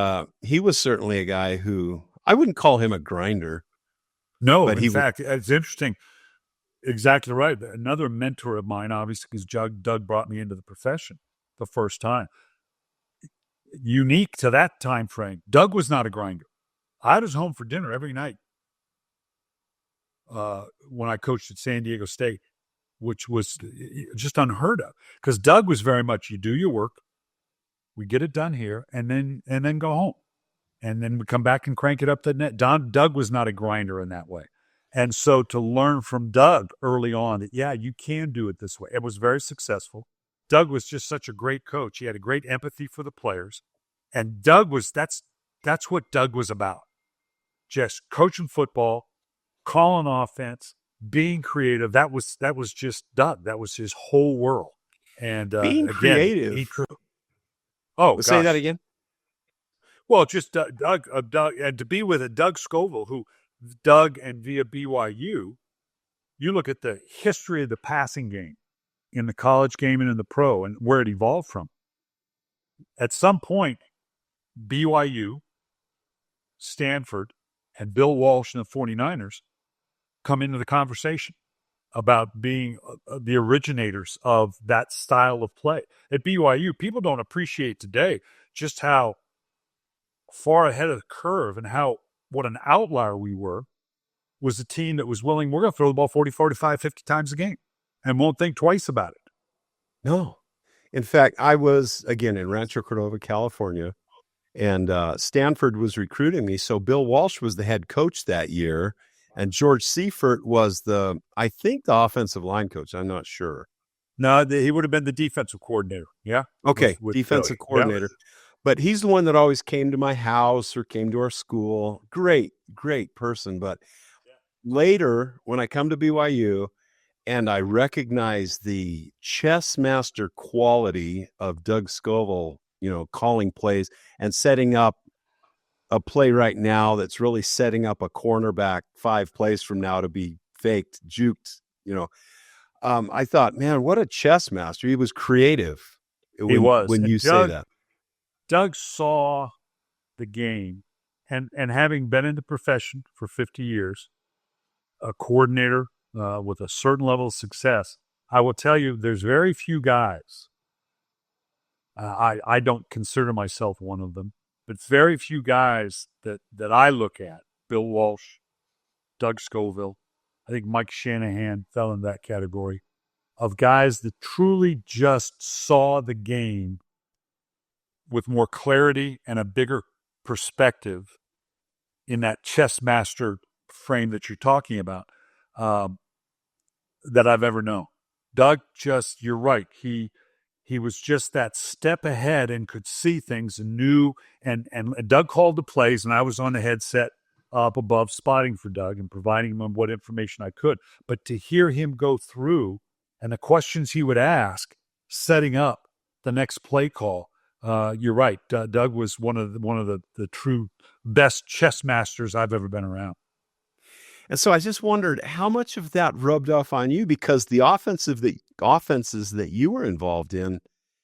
he was certainly a guy who, I wouldn't call him a grinder. No, but in fact, it's interesting. Exactly right. Another mentor of mine, obviously, because Doug brought me into the profession the first time. Unique to that time frame, Doug was not a grinder. I was home for dinner every night when I coached at San Diego State, which was just unheard of. Because Doug was very much, you do your work, we get it done here, and then go home. And then we come back and crank it up the net. Doug was not a grinder in that way. And so to learn from Doug early on that, yeah, you can do it this way. It was very successful. Doug was just such a great coach. He had a great empathy for the players. And that's what Doug was about. Just coaching football, calling offense, being creative. That was just Doug. That was his whole world. And being again, creative. Say that again. Well, just Doug, and to be with a Doug Scovil, who Doug and via BYU, you look at the history of the passing game in the college game and in the pro and where it evolved from. At some point, BYU, Stanford, and Bill Walsh and the 49ers come into the conversation about being the originators of that style of play. At BYU, people don't appreciate today just how far ahead of the curve and what an outlier we were, was a team that was willing, we're going to throw the ball 40, 45, 50 times a game and won't think twice about it. No. In fact, I was, again, in Rancho Cordova, California, and Stanford was recruiting me. So Bill Walsh was the head coach that year, and George Seifert was I think the offensive line coach. I'm not sure. No, he would have been the defensive coordinator. Yeah. Okay, with defensive coordinator. Yeah. But he's the one that always came to my house or came to our school. Great, great person. But later, when I come to BYU and I recognize the chess master quality of Doug Scovil, calling plays and setting up a play right now that's really setting up a cornerback 5 plays from now to be faked, juked, I thought, man, what a chess master. He was creative. He was. When you say that. Doug saw the game, and having been in the profession for 50 years, a coordinator with a certain level of success, I will tell you there's very few guys. I don't consider myself one of them, but very few guys that I look at, Bill Walsh, Doug Scovil, I think Mike Shanahan fell in that category, of guys that truly just saw the game with more clarity and a bigger perspective in that chess master frame that you're talking about, that I've ever known. Doug you're right. He was just that step ahead and could see things and knew, and Doug called the plays, and I was on the headset up above spotting for Doug and providing him what information I could. But to hear him go through and the questions he would ask, setting up the next play call, you're right. Doug was one of the true best chess masters I've ever been around. And so I just wondered how much of that rubbed off on you, because the offenses that you were involved in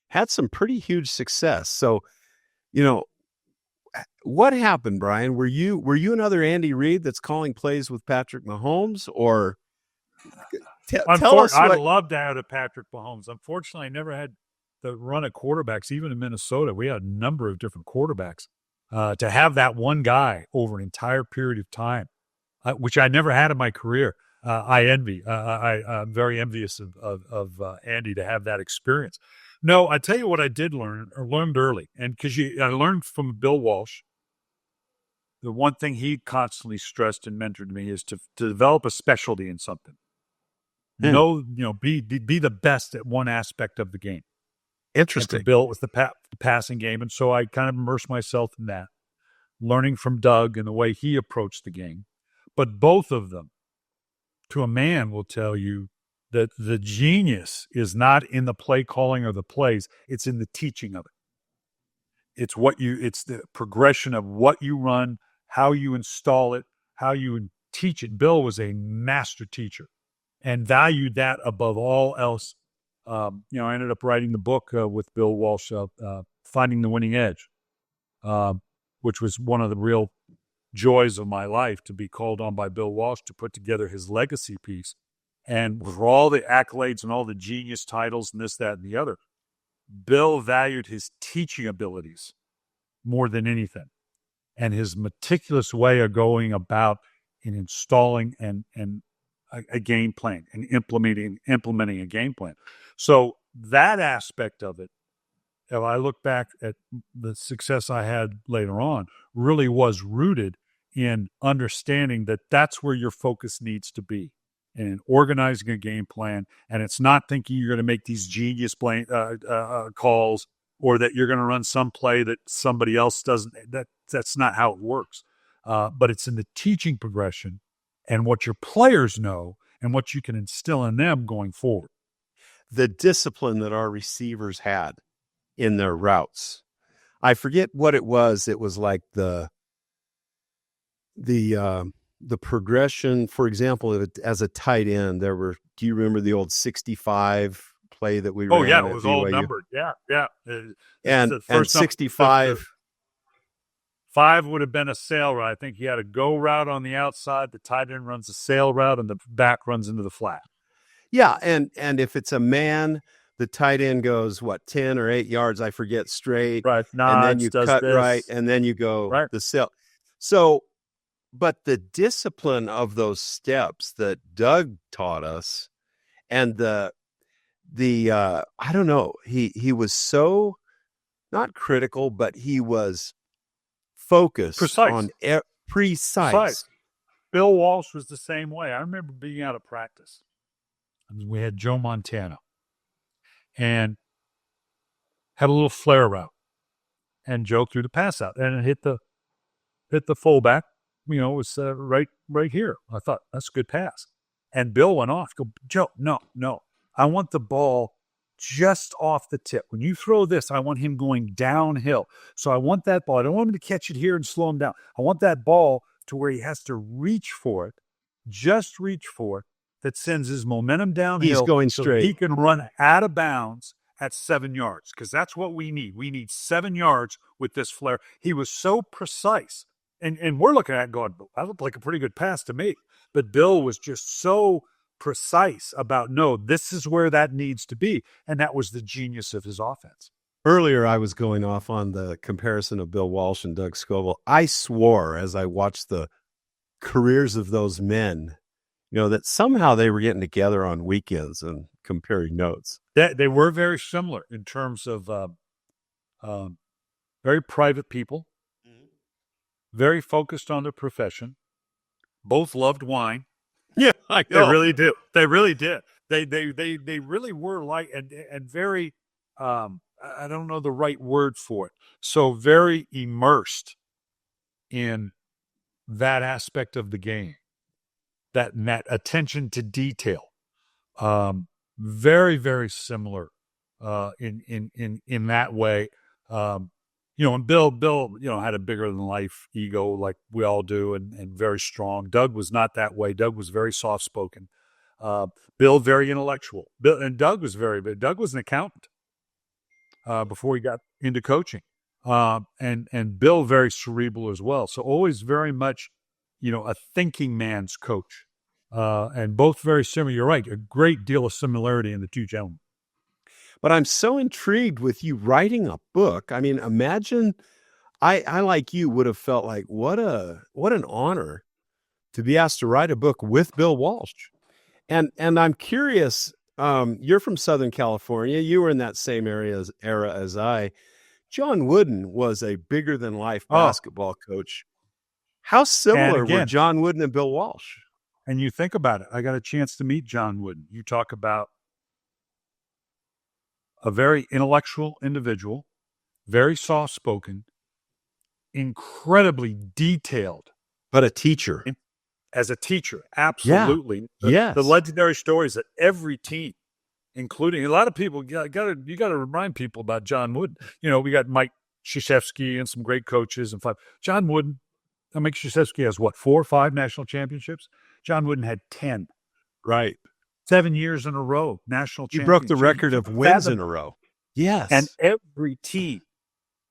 had some pretty huge success. So, what happened, Brian? Were you another Andy Reid that's calling plays with Patrick Mahomes, or tell us? I'd love to have a Patrick Mahomes. Unfortunately, I never had the run of quarterbacks. Even in Minnesota, we had a number of different quarterbacks. To have that one guy over an entire period of time, which I never had in my career, I envy. I'm very envious of Andy to have that experience. No, I tell you what I did learned early, and I learned from Bill Walsh. The one thing he constantly stressed and mentored me is to develop a specialty in something. Be the best at one aspect of the game. Interesting. And for Bill, it was the passing game, and so I kind of immersed myself in that, learning from Doug and the way he approached the game. But both of them, to a man, will tell you that the genius is not in the play calling or the plays, it's in the teaching of it. It's the progression of what you run, how you install it, how you teach it. Bill was a master teacher and valued that above all else. I ended up writing the book with Bill Walsh, Finding the Winning Edge, which was one of the real joys of my life, to be called on by Bill Walsh to put together his legacy piece. And with all the accolades and all the genius titles and this, that, and the other, Bill valued his teaching abilities more than anything, and his meticulous way of going about in installing and a game plan and implementing a game plan. So that aspect of it, if I look back at the success I had later on, really was rooted in understanding that that's where your focus needs to be, and in organizing a game plan. And it's not thinking you're going to make these genius calls, or that you're going to run some play that somebody else doesn't. That's not how it works. But it's in the teaching progression and what your players know and what you can instill in them going forward. The discipline that our receivers had in their routes. I forget what it was. It was like the progression. For example, as a tight end, do you remember the old 65 play that we ran? Oh yeah, it was all numbered. Yeah. And 65. 5 would have been a sail route. I think he had a go route on the outside. The tight end runs a sail route, and the back runs into the flat. Yeah, and if it's a man, the tight end goes 10 or 8 yards, I forget, straight. Right. And then you cut right, and then you go the sail. So, but the discipline of those steps that Doug taught us, and the I don't know, he was so not critical, but he was focused on precise. Bill Walsh was the same way. I remember being out of practice. We had Joe Montana and had a little flare route, and Joe threw the pass out, and it hit the fullback. It was right here. I thought, that's a good pass. And Bill went off. Go, Joe, no. I want the ball just off the tip. When you throw this, I want him going downhill. So I want that ball. I don't want him to catch it here and slow him down. I want that ball to where he has to reach for it, just reach for it, that sends his momentum downhill. He's going straight. So he can run out of bounds at 7 yards, because that's what we need. We need 7 yards with this flare. He was so precise. And we're looking at it going, that looked like a pretty good pass to me. But Bill was just so precise about, no, this is where that needs to be. And that was the genius of his offense. Earlier, I was going off on the comparison of Bill Walsh and Doug Scovil. I swore as I watched the careers of those men, that somehow they were getting together on weekends and comparing notes. They were very similar in terms of very private people, very focused on their profession. Both loved wine. Yeah, I know. They really do. They really did. They really were like, and very, I don't know the right word for it. So very immersed in that aspect of the game, that attention to detail. Very, very similar in that way. And Bill, had a bigger than life ego like we all do, and very strong. Doug was not that way. Doug was very soft spoken. Bill, very intellectual. Doug was an accountant before he got into coaching. And Bill, very cerebral as well. So always very much, a thinking man's coach. And both very similar. You're right. A great deal of similarity in the two gentlemen. But I'm so intrigued with you writing a book. I mean, imagine I like you would have felt like what an honor to be asked to write a book with Bill Walsh. And I'm curious, you're from Southern California. You were in that same era as I. John Wooden was a bigger than life basketball coach. How similar were John Wooden and Bill Walsh? And you think about it. I got a chance to meet John Wooden. You talk about a very intellectual individual, very soft-spoken, incredibly detailed. But a teacher. As a teacher, absolutely. Yeah. The legendary stories that every team, including a lot of people, you got to remind people about John Wooden. We got Mike Krzyzewski and some great coaches and five. John Wooden, I mean, Krzyzewski has what, 4 or 5 national championships? John Wooden had 10. Right. 7 years in a row, national He championships. broke the record of wins in a row. Yes. And every team,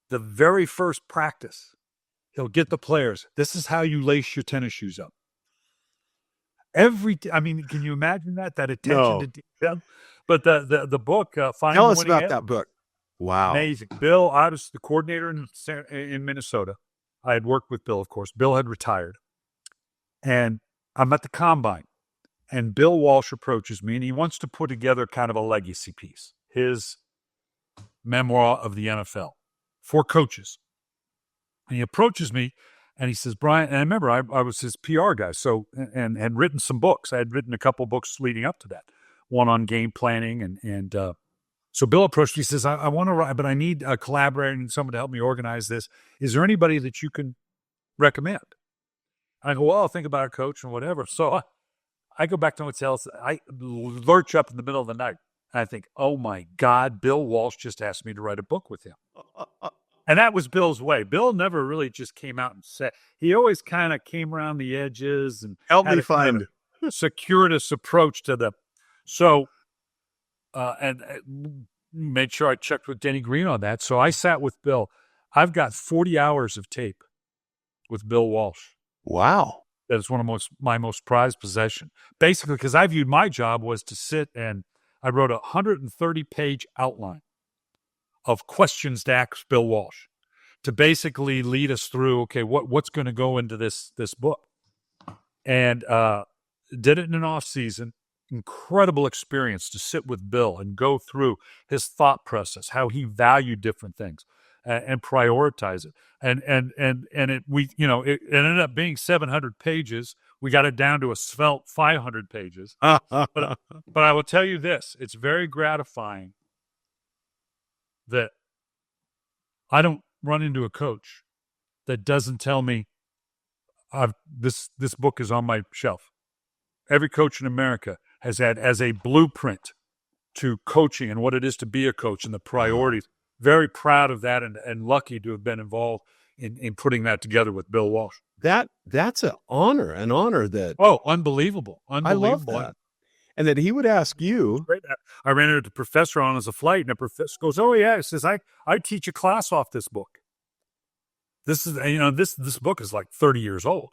the very first practice, he'll get the players. This is how you lace your tennis shoes up. I mean, can you imagine that attention to detail? But the book, Finding Tell the us Winning about Edge, that book. Wow. amazing. Bill, I was the coordinator in Minnesota. I had worked with Bill, of course. Bill had retired. And I'm at the combine. And Bill Walsh approaches me, and he wants to put together kind of a legacy piece, his memoir of the NFL for coaches. And he approaches me, and he says, Brian, and I remember I was his PR guy, so and had written some books. I had written a couple books leading up to that, one on game planning. And so Bill approached me, he says, I want to write, but I need a collaborator and someone to help me organize this. Is there anybody that you can recommend? I go, well, I'll think about a coach and whatever. So I go back to the hotel. I lurch up in the middle of the night. And I think, oh, my God, Bill Walsh just asked me to write a book with him. And that was Bill's way. Bill never really just came out and said. He always kind of came around the edges and help me find a circuitous approach to them. So, and made sure I checked with Denny Green on that. So I sat with Bill. I've got 40 hours of tape with Bill Walsh. Wow. That is one of my most prized possession. Basically, because I viewed my job was to sit and I wrote a 130-page outline of questions to ask Bill Walsh to basically lead us through, okay, what's going to go into this book. And did it in an off season. Incredible experience to sit with Bill and go through his thought process, how he valued different things. And prioritize it, and it ended up being 700 pages. We got it down to a svelte 500 pages. But I will tell you this: it's very gratifying that I don't run into a coach that doesn't tell me, this book is on my shelf. Every coach in America has had as a blueprint to coaching and what it is to be a coach and the priorities. Very proud of that and lucky to have been involved in putting that together with Bill Walsh. That's an honor that. Oh, unbelievable. I love that. And that he would ask you. I ran into the professor on as a flight, and the professor goes, oh, yeah. He says, I teach a class off this book. This is, this book is like 30 years old.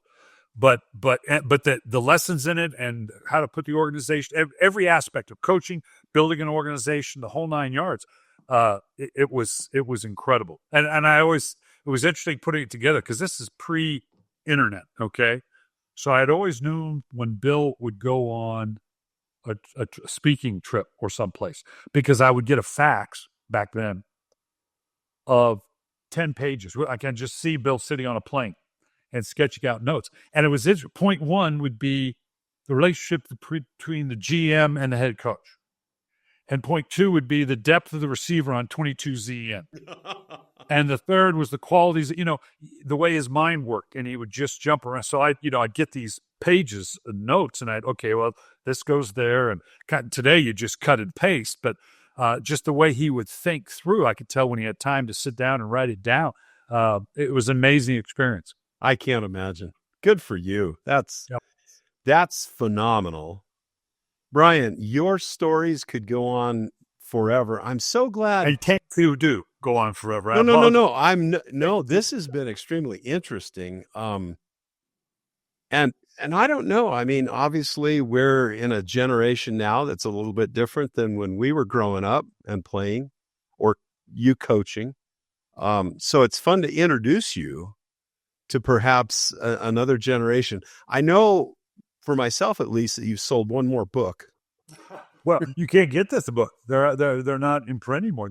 But the lessons in it and how to put the organization, every aspect of coaching, building an organization, the whole 9 yards. It was incredible. And it was interesting putting it together because this is pre-internet. Okay. So I had always known when Bill would go on a speaking trip or someplace, because I would get a fax back then of 10 pages. I can just see Bill sitting on a plane and sketching out notes. And it was point one would be the relationship between the GM and the head coach. And point two would be the depth of the receiver on 22ZN. And the third was the qualities, the way his mind worked. And he would just jump around. So I'd get these pages of notes and this goes there. And today you just cut and paste. But just the way he would think through, I could tell when he had time to sit down and write it down. It was an amazing experience. I can't imagine. Good for you. That's phenomenal. Brian, your stories could go on forever. I'm so glad. I can't do go on forever. No. This has been extremely interesting. And I don't know. I mean, obviously, we're in a generation now that's a little bit different than when we were growing up and playing, or you coaching. So it's fun to introduce you to perhaps another generation. I know, for myself at least, that you've sold one more book. Well, you can't get this book. They're not in print anymore.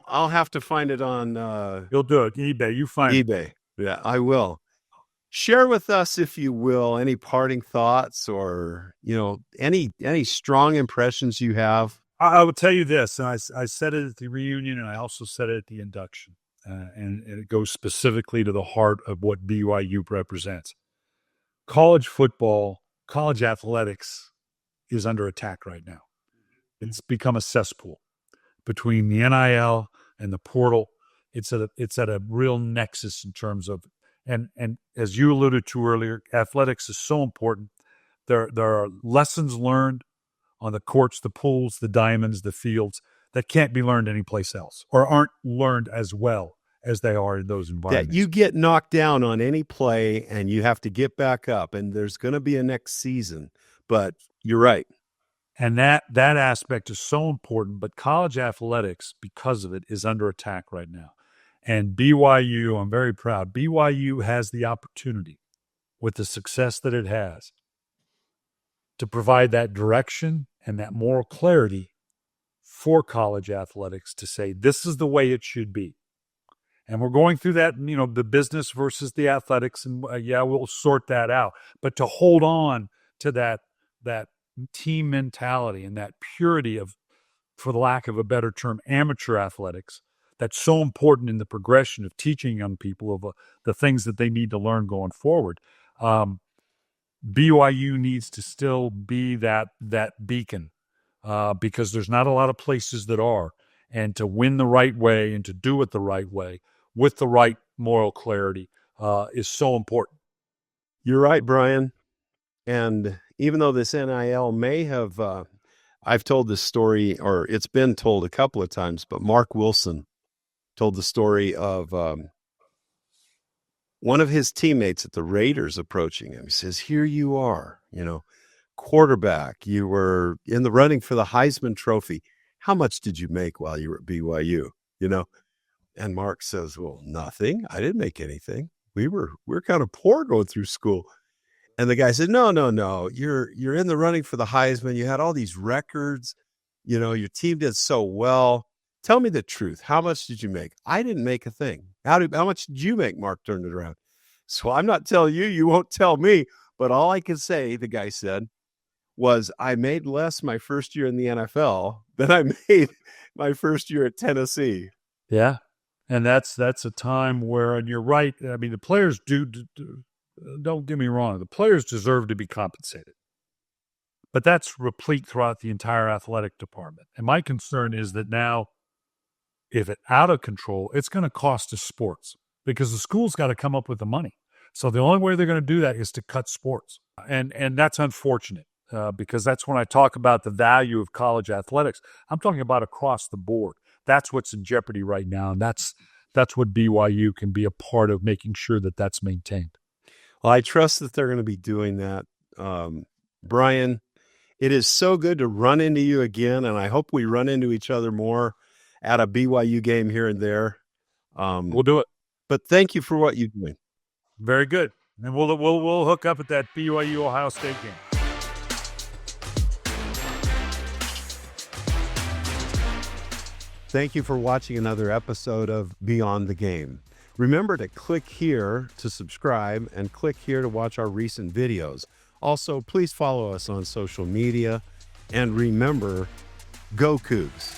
I'll have to find it on. You'll do it eBay. You find eBay. Yeah, I will. Share with us, if you will, any parting thoughts or any strong impressions you have. I will tell you this. And I said it at the reunion, and I also said it at the induction, and it goes specifically to the heart of what BYU represents. College football, college athletics is under attack right now. It's become a cesspool between the NIL and the portal. it's at a real nexus in terms of, and as you alluded to earlier, athletics is so important. There are lessons learned on the courts, the pools, the diamonds, the fields that can't be learned anyplace else, or aren't learned as well as they are in those environments. That you get knocked down on any play and you have to get back up, and there's going to be a next season. But you're right. And that aspect is so important, but college athletics, because of it, is under attack right now. And BYU, I'm very proud, BYU has the opportunity, with the success that it has, to provide that direction and that moral clarity for college athletics to say, this is the way it should be. And we're going through that, the business versus the athletics, and we'll sort that out. But to hold on to that team mentality and that purity of, for the lack of a better term, amateur athletics, that's so important in the progression of teaching young people of the things that they need to learn going forward. BYU needs to still be that beacon because there's not a lot of places that are. And to win the right way and to do it the right way with the right moral clarity is so important. You're right, Brian. And even though this NIL may have, I've told this story, or it's been told a couple of times, but Mark Wilson told the story of one of his teammates at the Raiders approaching him. He says, here you are, quarterback. You were in the running for the Heisman Trophy. How much did you make while you were at BYU? And Mark says, well, nothing. I didn't make anything. We're kind of poor going through school. And the guy said, no. You're in the running for the Heisman. You had all these records. Your team did so well. Tell me the truth. How much did you make? I didn't make a thing. How much did you make? Mark turned it around. So I'm not telling you. You won't tell me. But all I can say, the guy said, was I made less my first year in the NFL than I made my first year at Tennessee. Yeah. And that's a time where, and you're right, I mean, the players don't get me wrong, the players deserve to be compensated. But that's replete throughout the entire athletic department. And my concern is that now, if it's out of control, it's going to cost us sports because the school's got to come up with the money. So the only way they're going to do that is to cut sports. And that's unfortunate because that's when I talk about the value of college athletics. I'm talking about across the board. That's what's in jeopardy right now. And that's what BYU can be a part of, making sure that that's maintained. Well, I trust that they're going to be doing that. Brian, it is so good to run into you again, and I hope we run into each other more at a BYU game here and there. We'll do it. But thank you for what you're doing. Very good. And we'll hook up at that BYU Ohio State game. Thank you for watching another episode of Beyond the Game. Remember to click here to subscribe and click here to watch our recent videos. Also, please follow us on social media. And remember, go Cougs.